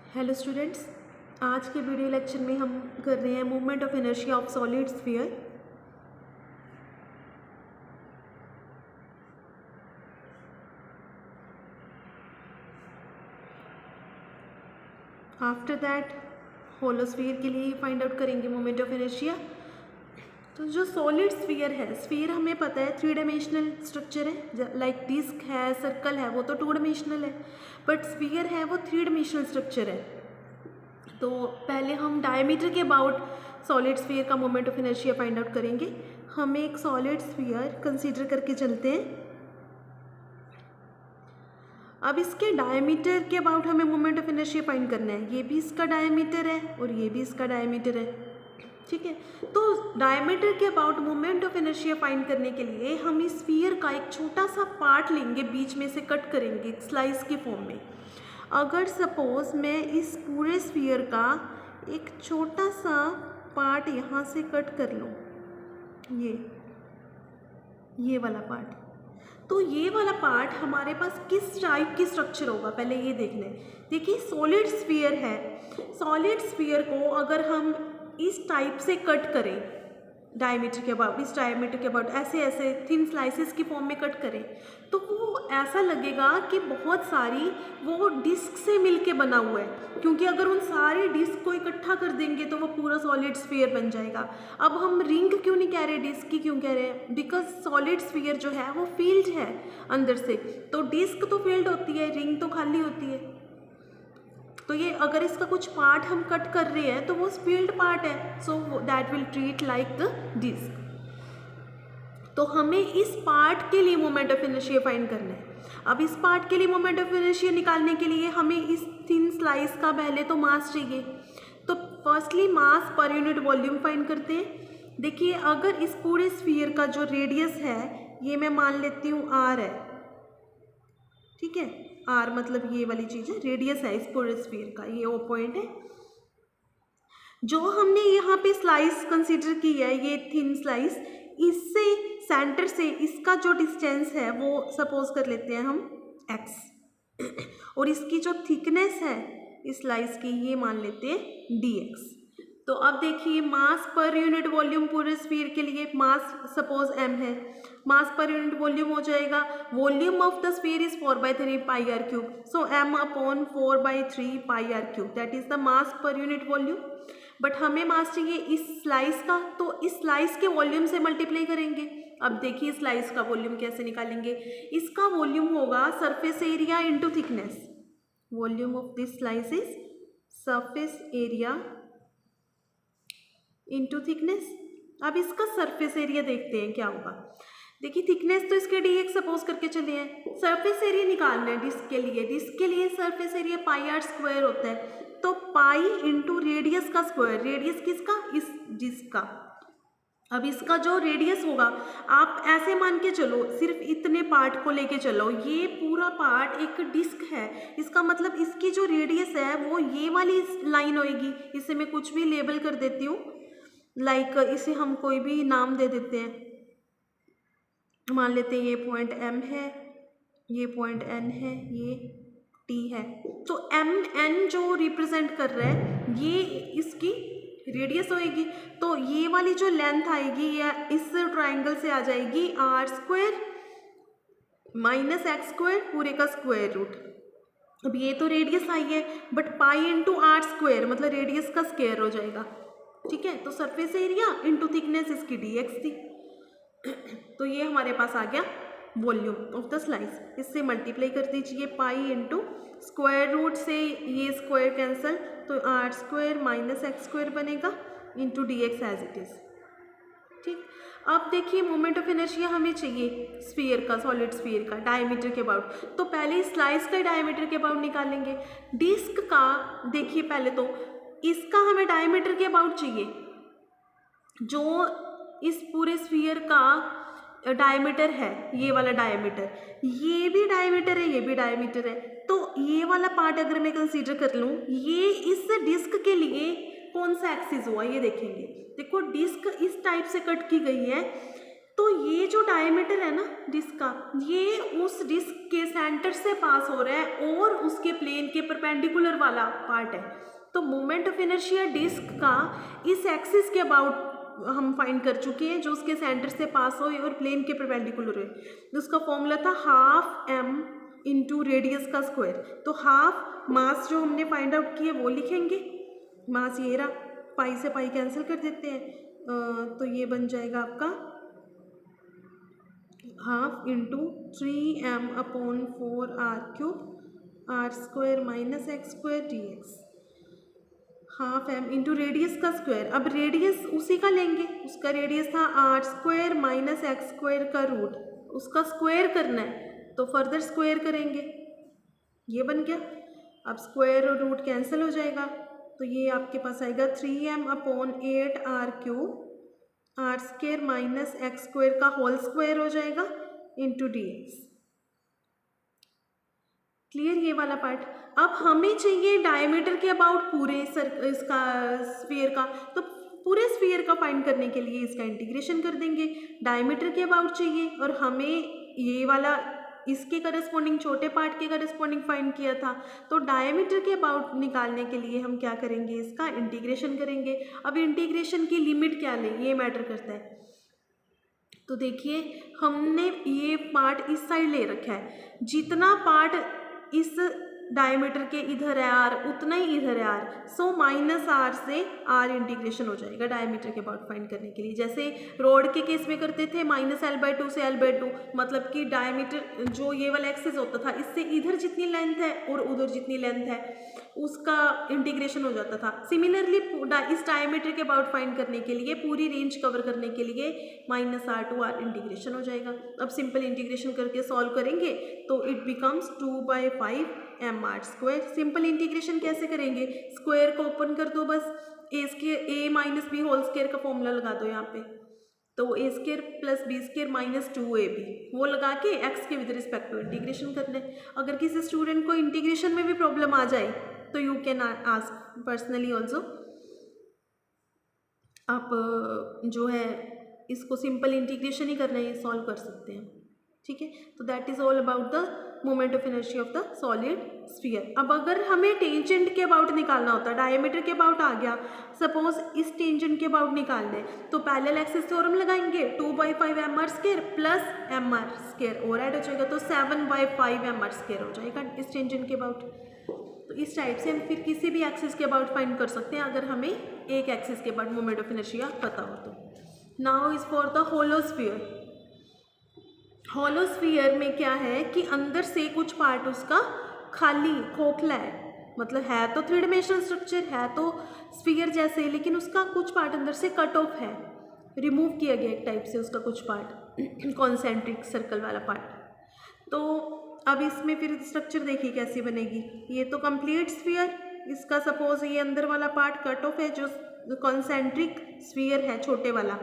Hello students, आज के video lecture में हम कर रहे हैं movement of inertia of solid sphere. After that hollow sphere के लिए फाइंड आउट करेंगे मूवमेंट ऑफ इनर्शिया। तो जो सॉलिड स्फीयर है, स्फीयर हमें पता है 3 डायमेंशनल स्ट्रक्चर है, लाइक डिस्क है, सर्कल है, वो तो 2 डायमेंशनल है, बट स्फीयर है वो 3 डायमेंशनल स्ट्रक्चर है। तो पहले हम डायमीटर के अबाउट सॉलिड स्फीयर का moment of inertia find out करेंगे। हम एक सॉलिड स्फीयर कंसीडर करके चलते हैं। अब इसके डायमीटर के अबाउट हमें मोमेंट ऑफ इनर्शिया फाइंड करना है। ये भी इसका डायमीटर है और ये भी इसका डायमीटर है, ठीक है। तो डायमीटर के about moment of inertia find करने के लिए हम इस स्फीयर का एक छोटा सा पार्ट लेंगे, बीच में से कट करेंगे स्लाइस के फॉर्म में। अगर सपोज मैं इस पूरे स्फीयर का एक छोटा सा पार्ट यहाँ से कट कर लूँ, ये वाला पार्ट, तो ये वाला पार्ट हमारे पास किस टाइप की स्ट्रक्चर होगा पहले ये देखना है। देखिए सॉलिड स्फीयर है, सॉलिड स्फीयर को अगर हम इस टाइप से कट करें डायमीटर के अबाउट, इस डायमीटर के अबाउट ऐसे ऐसे थिन स्लाइसेस की फॉर्म में कट करें, तो वो ऐसा लगेगा कि बहुत सारी वो डिस्क से मिलके बना हुआ है, क्योंकि अगर उन सारी डिस्क को इकट्ठा कर देंगे तो वो पूरा सॉलिड स्फीयर बन जाएगा। अब हम रिंग क्यों नहीं कह रहे, डिस्क की क्यों कह रहे हैं? बिकॉज सॉलिड स्फीयर जो है वो फील्ड है अंदर से, तो डिस्क तो फील्ड होती है, रिंग तो खाली होती है। तो ये अगर इसका कुछ पार्ट हम कट कर रहे हैं तो वो फील्ड पार्ट है, so that will treat like the disc. तो हमें इस पार्ट के लिए मोमेंट ऑफ इनर्शिया फाइंड करना है। अब इस पार्ट के लिए मोमेंट ऑफ इनर्शिया निकालने के लिए हमें इस थिन स्लाइस का पहले तो मास चाहिए। तो फर्स्टली मास पर यूनिट वॉल्यूम फाइंड करते हैं। देखिए अगर इस पूरे स्फीयर का जो रेडियस है, ये मैं मान लेती हूँ r है, ठीक है। r मतलब ये वाली चीज़ है, रेडियस है इस पूरे स्फीयर का, ये वो पॉइंट है। जो हमने यहाँ पे स्लाइस कंसीडर की है, ये थिन स्लाइस, इससे सेंटर से इसका जो डिस्टेंस है वो सपोज कर लेते हैं हम x, और इसकी जो थिकनेस है इस स्लाइस की ये मान लेते हैं dx। तो अब देखिए मास पर यूनिट वॉल्यूम पूरे स्फीयर के लिए मास सपोज m है, मास पर यूनिट वॉल्यूम हो जाएगा, volume of the sphere is 4/3 pi r cube, so m upon 4/3 pi r cube, that is the mass per unit volume. But हमें मास चाहिए इस slice का, तो इस स्लाइस के वॉल्यूम से मल्टीप्लाई करेंगे। अब देखिए स्लाइस का वॉल्यूम कैसे निकालेंगे। इसका वॉल्यूम होगा surface area into thickness, volume of this slice is surface area into thickness. अब इसका सरफेस एरिया देखते हैं क्या होगा। देखिए थिकनेस तो इसके dx सपोज करके चले हैं, सरफेस एरिया निकालना है डिस्क के लिए। डिस्क के लिए surface area pi r square होता है, तो पाई इंटू रेडियस का स्क्वायर, रेडियस किसका, इस डिस्क का। अब इसका जो रेडियस होगा, आप ऐसे मान के चलो, सिर्फ इतने पार्ट को लेके चलो, ये पूरा पार्ट एक डिस्क है, इसका मतलब इसकी जो रेडियस है वो ये वाली लाइन होएगी। इसे मैं कुछ भी लेबल कर देती हूँ, लाइक इसे हम कोई भी नाम दे देते हैं, मान लेते हैं ये पॉइंट M है, ये पॉइंट N है, ये T है। तो MN जो रिप्रेजेंट कर रहा है ये इसकी रेडियस होएगी। तो ये वाली जो लेंथ आएगी या इस ट्राइंगल से आ जाएगी r² माइनस x² पूरे का स्क्वायर रूट। अब ये तो रेडियस आई है, बट पाई इंटू r² मतलब रेडियस का स्क्वायर हो जाएगा, ठीक है। तो सरफेस एरिया इंटू थिकनेस इसकी dx थी। तो ये हमारे पास आ गया वॉल्यूम ऑफ द स्लाइस। इससे मल्टीप्लाई कर दीजिए, पाई इंटू स्क्वायर रूट से ये स्क्वायर कैंसल, तो r² माइनस x² बनेगा into dx as it is, ठीक। अब देखिए मोमेंट ऑफ इनर्शिया हमें चाहिए स्फीयर का, सॉलिड स्फीयर का डायमीटर के अबाउट। तो पहले स्लाइस का डायमीटर के अबाउट निकालेंगे। डिस्क का देखिए पहले तो इसका हमें डायमीटर के अबाउट चाहिए, जो इस पूरे स्फीयर का डायमीटर है, ये वाला डायमीटर, ये भी डायमीटर है, ये भी डायमीटर है। तो ये वाला पार्ट अगर मैं कंसीडर कर लूँ, ये इस डिस्क के लिए कौन सा एक्सिस हुआ ये देखेंगे। देखो डिस्क इस टाइप से कट की गई है, तो ये जो डायमीटर है ना डिस्क का, ये उस डिस्क के सेंटर से पास हो रहा है और उसके प्लेन के परपेंडिकुलर वाला पार्ट है। तो मोमेंट ऑफ इनर्शिया डिस्क का इस एक्सिस के अबाउट हम फाइंड कर चुके हैं, जो उसके सेंटर से पास हो और प्लेन के परपेंडिकुलर है। उसका फॉर्मूला था हाफ m इंटू रेडियस का स्क्वायर। तो हाफ मास जो हमने फाइंड आउट किया वो लिखेंगे, मास ये रहा, पाई से पाई कैंसिल कर देते हैं, तो ये बन जाएगा आपका half into 3m/4r³ r² minus x² dx, half m into radius का स्क्वायर। अब रेडियस उसी का लेंगे, उसका रेडियस था r² माइनस x² का रूट, उसका स्क्वायर करना है तो फर्दर स्क्वायर करेंगे, ये बन गया। अब स्क्वायर और रूट कैंसिल हो जाएगा, तो ये आपके पास आएगा 3m/8r³ r² माइनस x² का होल स्क्वायर हो जाएगा इंटू dx। क्लियर ये वाला पार्ट। अब हमें चाहिए डायमीटर के अबाउट पूरे इसका स्फीयर का, तो पूरे स्फीयर का फाइंड करने के लिए इसका इंटीग्रेशन कर देंगे। डायमीटर के अबाउट चाहिए और हमें ये वाला इसके करस्पॉन्डिंग छोटे पार्ट के करस्पॉन्डिंग फाइंड किया था, तो डायमीटर के अबाउट निकालने के लिए हम क्या करेंगे, इसका इंटीग्रेशन करेंगे। अब इंटीग्रेशन की लिमिट क्या लें ये मैटर करता है। तो देखिए हमने ये पार्ट इस साइड ले रखा है, जितना पार्ट इस डायमीटर के इधर है r उतना ही इधर है r, सो माइनस r से r इंटीग्रेशन हो जाएगा डायमीटर के अबाउट फाइंड करने के लिए। जैसे रोड के केस में करते थे -l/2 से l/2, मतलब कि डायमीटर जो ये वाला एक्सिस होता था इससे इधर जितनी लेंथ है और उधर जितनी लेंथ है उसका इंटीग्रेशन हो जाता था। सिमिलरली इस डायमीटर के अबाउट फाइंड करने के लिए पूरी रेंज कवर करने के लिए -r to r इंटीग्रेशन हो जाएगा। अब सिंपल इंटीग्रेशन करके सॉल्व करेंगे तो it becomes 2/5mr²। Simple integration कैसे करेंगे, स्क्वायर को ओपन कर दो, बस a minus b whole square का फॉर्मूला लगा दो यहाँ पे, तो a² plus b² minus 2ab वो लगा के x के विद रिस्पेक्ट टू इंटीग्रेशन कर लें। अगर किसी स्टूडेंट को इंटीग्रेशन में भी प्रॉब्लम आ जाए तो you can ask personally also. आप जो है इसको सिंपल इंटीग्रेशन ही करना है, ये सॉल्व कर सकते हैं, ठीक है। तो that is all about the moment of inertia of the solid sphere. अब अगर हमें टेंजेंट के अबाउट निकालना होता है, डायमीटर के अबाउट आ गया, सपोज इस टेंजेंट के अबाउट निकालना है तो पैरेलल एक्सिस थ्योरम लगाएंगे, 2/5mr² प्लस mr² और ऐड हो जाएगा तो 7/5mr² हो जाएगा इस टेंजेंट के अबाउट। तो इस टाइप से हम फिर किसी भी एक्सिस के अबाउट फाइंड कर सकते हैं अगर हमें एक एक्सिस के अबाउट मोमेंट ऑफ इनर्शिया पता हो तो। Now is for the hollow sphere. Hollow sphere में क्या है कि अंदर से कुछ पार्ट उसका खाली खोखला है, मतलब है तो 3 डायमेंशनल स्ट्रक्चर, है तो स्फीयर जैसे, लेकिन उसका कुछ पार्ट अंदर से कट ऑफ है, रिमूव किया गया एक टाइप से उसका कुछ पार्ट, कॉन्सेंट्रिक सर्कल वाला पार्ट। तो अब इसमें फिर स्ट्रक्चर देखिए कैसी बनेगी। ये तो कंप्लीट स्फीयर, इसका सपोज ये अंदर वाला पार्ट कट ऑफ है, जो कॉन्सेंट्रिक स्फीयर है छोटे वाला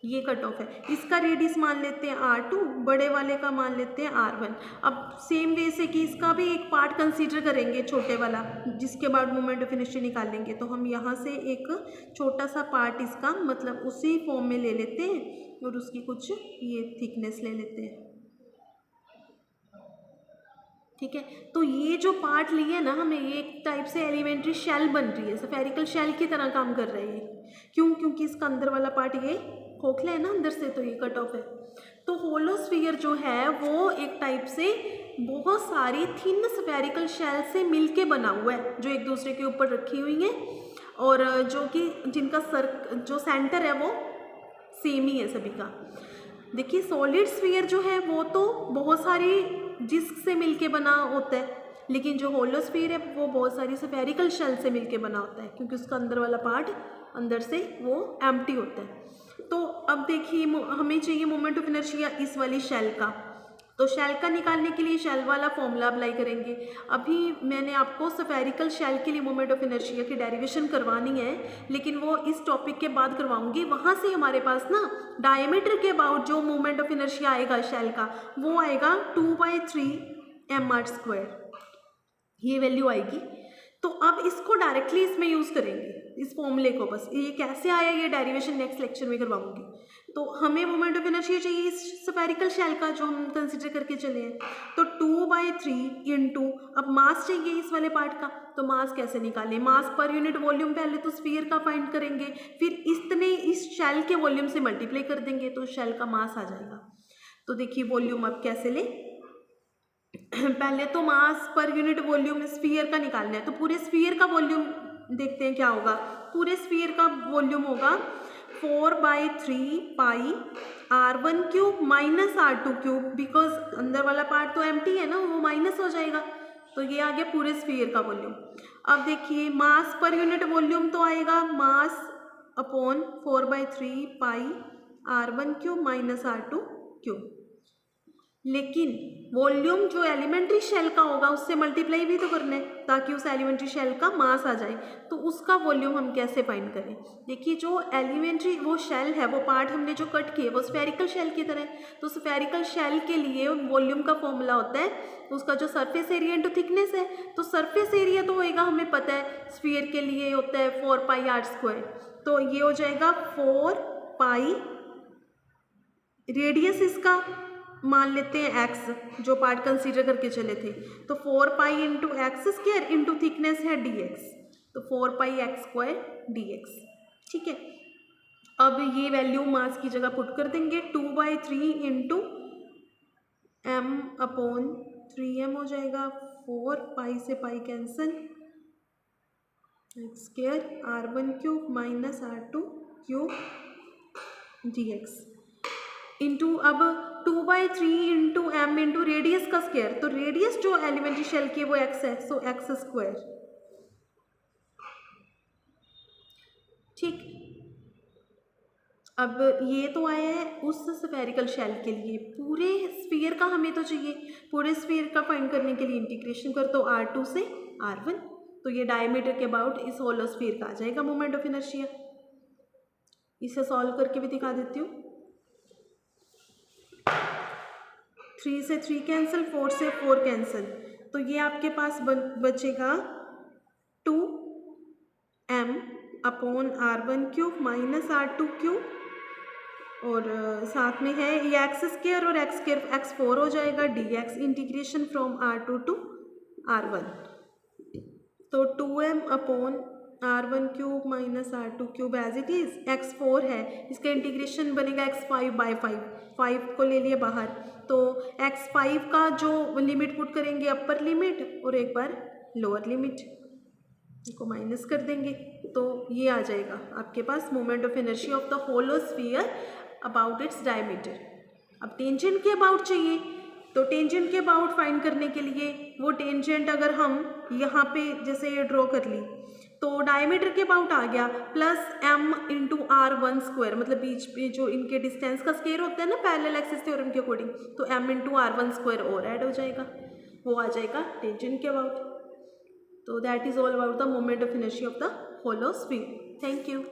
ये कट ऑफ है, इसका रेडियस मान लेते हैं r2, बड़े वाले का मान लेते हैं r1। अब सेम वे से कि इसका भी एक पार्ट कंसीडर करेंगे छोटे वाला, जिसके बाद मोमेंट ऑफ इनर्शिया निकालेंगे, तो हम यहाँ से एक छोटा सा पार्ट इसका मतलब उसी फॉर्म में ले लेते हैं और उसकी कुछ ये थिकनेस ले लेते हैं, ठीक है। तो ये जो पार्ट लिए ना हमने, ये एक टाइप से एलिमेंट्री शेल बन रही है, स्फेरिकल शेल की तरह काम कर रही है। क्यों? क्योंकि इसका अंदर वाला पार्ट ये खोखला है ना अंदर से, तो ये कट ऑफ है। तो होलो स्फीयर जो है वो एक टाइप से बहुत सारी थिन स्फेरिकल शेल से मिलके बना हुआ है, जो एक दूसरे के ऊपर रखी हुई हैं और जो कि जिनका जो सेंटर है वो सेम ही है सभी का। देखिए सॉलिड स्फीयर जो है वो तो बहुत सारी डिस्क से मिलके बना होता है, लेकिन जो होलो स्फीयर है वो बहुत सारी स्फेरिकल शेल से मिलके बना होता है, क्योंकि उसका अंदर वाला पार्ट अंदर से वो एम्प्टी होता है। तो अब देखिए हमें चाहिए मोमेंट ऑफ इनर्शिया इस वाली शेल का, तो शेल का निकालने के लिए शेल वाला फॉर्मूला अप्लाई करेंगे। अभी मैंने आपको स्फेरिकल शेल के लिए मोमेंट ऑफ इनर्शिया की डेरिवेशन करवानी है, लेकिन वो इस टॉपिक के बाद करवाऊंगी। वहाँ से हमारे पास ना डायमीटर के अबाउट जो मोमेंट ऑफ इनर्शिया आएगा शेल का, वो आएगा 2/3 mr², ये वैल्यू आएगी। तो अब इसको डायरेक्टली इसमें यूज़ करेंगे, इस फॉर्मूले को। बस ये कैसे आया ये डेरिवेशन नेक्स्ट लेक्चर में करवाऊंगी। तो हमें मोमेंट ऑफ इनर्शिया चाहिए इस स्फेरिकल शेल का जो हम कंसिडर करके चले हैं। तो 2/3 इंटू, अब मास चाहिए इस वाले पार्ट का, तो मास कैसे निकालें? मास पर यूनिट वॉल्यूम पहले तो स्फीयर का फाइंड करेंगे, फिर इस शेल के वॉल्यूम से मल्टीप्लाई कर देंगे तो शेल का मास आ जाएगा। तो देखिए वॉल्यूम अब कैसे लें, पहले तो मास पर यूनिट वॉल्यूम स्फीयर का निकालना है। तो पूरे स्फीयर का वॉल्यूम देखते हैं क्या होगा। पूरे स्फीयर का वॉल्यूम होगा 4/3 पाई r1 cube minus r2 cube, because अंदर वाला पार्ट तो एम्प्टी है ना, वो माइनस हो जाएगा। तो ये आ गया पूरे स्फीयर का वॉल्यूम। अब देखिए मास पर यूनिट वॉल्यूम तो आएगा मास अपॉन 4/3 पाई r1 cube minus r2 cube, लेकिन वॉल्यूम जो एलिमेंट्री शेल का होगा उससे मल्टीप्लाई भी तो करना है ताकि उस एलिमेंट्री शेल का मास आ जाए। तो उसका वॉल्यूम हम कैसे फाइंड करें? देखिए जो एलिमेंट्री वो शेल है, वो पार्ट हमने जो कट किए वो स्फेरिकल शेल की तरह है। तो स्फेरिकल शेल के लिए वॉल्यूम का फॉर्मूला होता है उसका जो सरफेस एरिया इंटू थिकनेस है। तो सरफेस एरिया तो होएगा, हमें पता है स्फीयर के लिए होता है 4πr²। तो ये हो जाएगा 4π, रेडियस इसका मान लेते हैं x, जो पार्ट कंसीडर करके चले थे। तो 4π into X square into thickness है dx, तो 4πx² dx। ठीक है, अब ये वैल्यू मास की जगह पुट कर देंगे। 2/3 इंटू m अपॉन 3m हो जाएगा, 4π से pi cancel, x² r1 cube minus r2 cube dx into अब 2/3 इंटू m इंटू रेडियस का स्क्वायर। तो रेडियस जो एलिमेंट्री शेल की वो x है, सो x²। ठीक, अब ये तो आया है उस स्फेरिकल शेल के लिए। पूरे स्फीयर का हमें तो चाहिए, पूरे स्फीयर का फाइंड करने के लिए इंटीग्रेशन कर तो r2 से r1, तो ये डायमीटर के अबाउट इस होलो स्फीयर का आ जाएगा मोमेंट ऑफ इनर्शिया। इसे सॉल्व करके भी दिखा देती हूँ। 3 से 3 कैंसिल, 4 से 4 कैंसिल, तो ये आपके पास बचेगा 2m upon r1 cube minus r2 cube, और साथ में है ये x² और x4 हो जाएगा dx integration from r2 to r1। तो 2m upon r1 cube minus r2 cube as it is, x4 है, इसका इंटीग्रेशन बनेगा x5/5, 5 को ले लिए बाहर। तो x5 का जो लिमिट पुट करेंगे अपर लिमिट और एक बार लोअर लिमिट को माइनस कर देंगे, तो ये आ जाएगा आपके पास moment of inertia of the hollow sphere about its diameter. अब टेंजेंट के अबाउट चाहिए, तो टेंजेंट के अबाउट फाइंड करने के लिए वो टेंजेंट अगर हम यहाँ पे जैसे ये ड्रॉ कर ली, तो डायमीटर के अबाउट आ गया प्लस m इंटू r1², मतलब बीच पे जो इनके डिस्टेंस का स्क्वायर होता है ना पैरेलल एक्सिस थ्योरम के अकॉर्डिंग, तो m इंटू r1² और ऐड हो जाएगा, वो आ जाएगा टेंजेंट के अबाउट। तो that is all about the moment of inertia of the hollow sphere. Thank you.